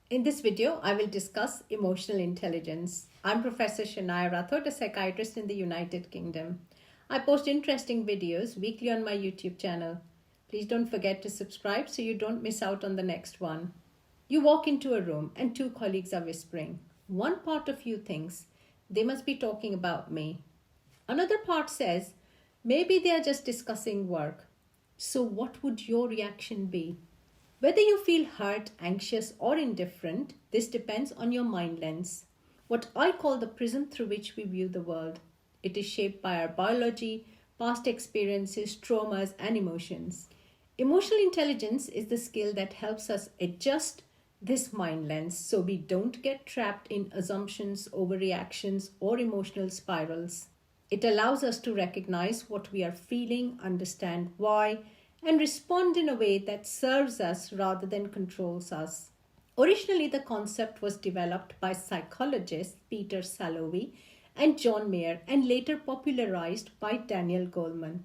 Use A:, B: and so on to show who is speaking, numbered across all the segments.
A: In this video, I will discuss emotional intelligence. I'm Professor Shania Rathod, a psychiatrist in the United Kingdom. I post interesting videos weekly on my YouTube channel. Please don't forget to subscribe so you don't miss out on the next one. You walk into a room and two colleagues are whispering. One part of you thinks, they must be talking about me. Another part says, maybe they are just discussing work. So what would your reaction be? Whether you feel hurt, anxious, or indifferent, this depends on your mind lens, what I call the prism through which we view the world. It is shaped by our biology, past experiences, traumas, and emotions. Emotional intelligence is the skill that helps us adjust this mind lens so we don't get trapped in assumptions, overreactions, or emotional spirals. It allows us to recognize what we are feeling, understand why, and respond in a way that serves us rather than controls us. Originally, the concept was developed by psychologists Peter Salovey and John Mayer and later popularized by Daniel Goleman.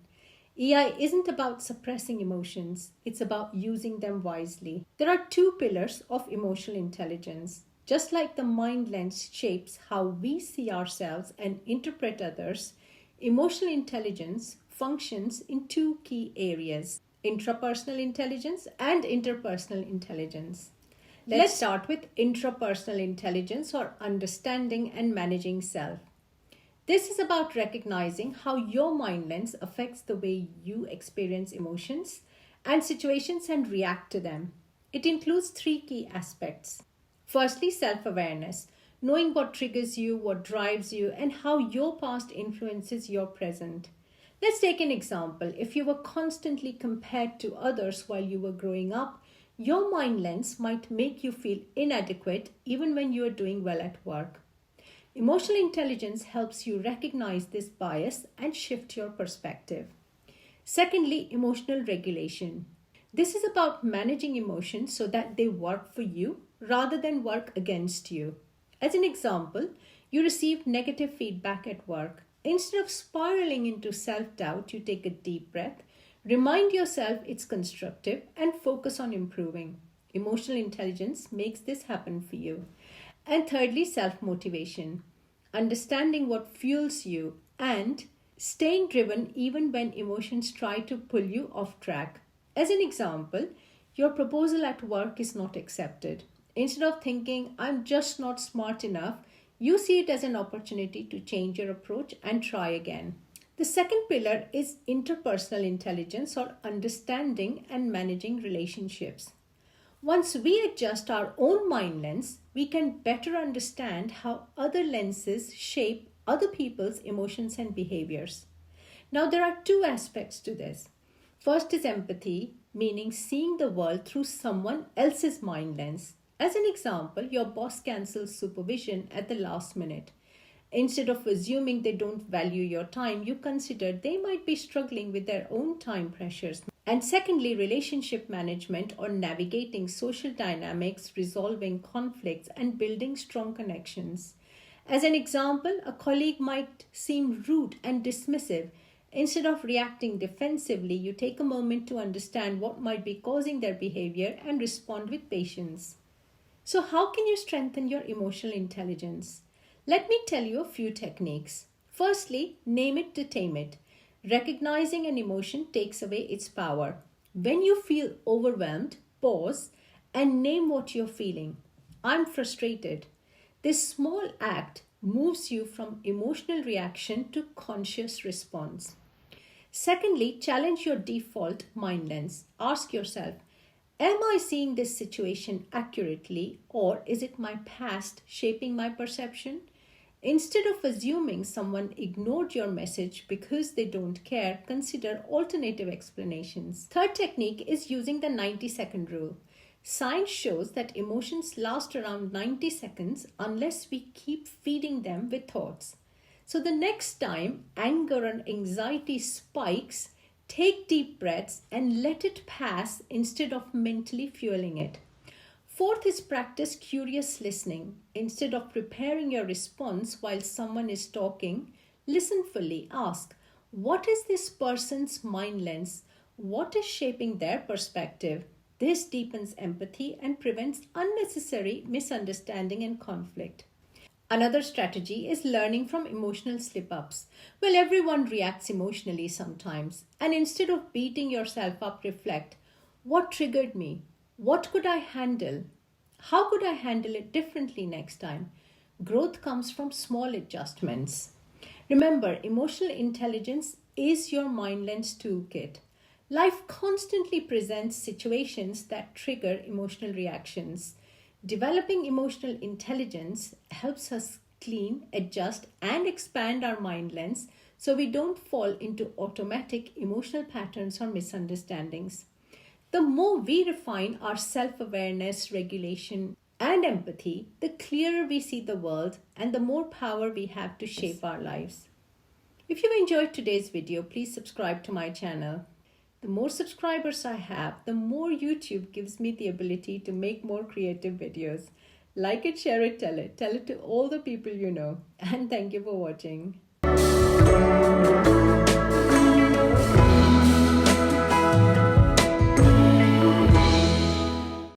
A: EI isn't about suppressing emotions, it's about using them wisely. There are two pillars of emotional intelligence. Just like the mind lens shapes how we see ourselves and interpret others, emotional intelligence functions in two key areas: intrapersonal intelligence and interpersonal intelligence. Let's start with intrapersonal intelligence, or understanding and managing self. This is about recognizing how your mind lens affects the way you experience emotions and situations and react to them. It includes three key aspects. Firstly, self-awareness, knowing what triggers you, what drives you, and how your past influences your present. Let's take an example. If you were constantly compared to others while you were growing up, your mind lens might make you feel inadequate even when you are doing well at work. Emotional intelligence helps you recognize this bias and shift your perspective. Secondly, emotional regulation. This is about managing emotions so that they work for you rather than work against you. As an example, you receive negative feedback at work. Instead of spiraling into self-doubt, you take a deep breath, remind yourself it's constructive, and focus on improving. Emotional intelligence makes this happen for you. And thirdly, self-motivation. Understanding what fuels you and staying driven even when emotions try to pull you off track. As an example, your proposal at work is not accepted. Instead of thinking, I'm just not smart enough, you see it as an opportunity to change your approach and try again. The second pillar is interpersonal intelligence, or understanding and managing relationships. Once we adjust our own mind lens, we can better understand how other lenses shape other people's emotions and behaviors. Now, there are two aspects to this. First is empathy, meaning seeing the world through someone else's mind lens. As an example, your boss cancels supervision at the last minute. Instead of assuming they don't value your time, you consider they might be struggling with their own time pressures. And secondly, relationship management, or navigating social dynamics, resolving conflicts, and building strong connections. As an example, a colleague might seem rude and dismissive. Instead of reacting defensively, you take a moment to understand what might be causing their behavior and respond with patience. So, how can you strengthen your emotional intelligence? Let me tell you a few techniques. Firstly, name it to tame it. Recognizing an emotion takes away its power. When you feel overwhelmed, pause and name what you're feeling. I'm frustrated. This small act moves you from emotional reaction to conscious response. Secondly, challenge your default mind lens. Ask yourself, am I seeing this situation accurately, or is it my past shaping my perception? Instead of assuming someone ignored your message because they don't care, consider alternative explanations. Third technique is using the 90-second rule. Science shows that emotions last around 90 seconds unless we keep feeding them with thoughts. So the next time anger and anxiety spikes, take deep breaths and let it pass instead of mentally fueling it. Fourth is practice curious listening. Instead of preparing your response while someone is talking, listen fully. Ask, what is this person's mind lens? What is shaping their perspective? This deepens empathy and prevents unnecessary misunderstanding and conflict. Another strategy is learning from emotional slip ups. Well, everyone reacts emotionally sometimes, and instead of beating yourself up, reflect: what triggered me? What could I handle? How could I handle it differently next time? Growth comes from small adjustments. Remember, emotional intelligence is your MindLens toolkit. Life constantly presents situations that trigger emotional reactions. Developing emotional intelligence helps us clean, adjust, and expand our MindLens so we don't fall into automatic emotional patterns or misunderstandings. The more we refine our self awareness, regulation, and empathy, the clearer we see the world and the more power we have to shape our lives. If you enjoyed today's video, please subscribe to my channel. The more subscribers I have, the more YouTube gives me the ability to make more creative videos. Like it, share it, tell it. Tell it to all the people you know. And thank you for watching.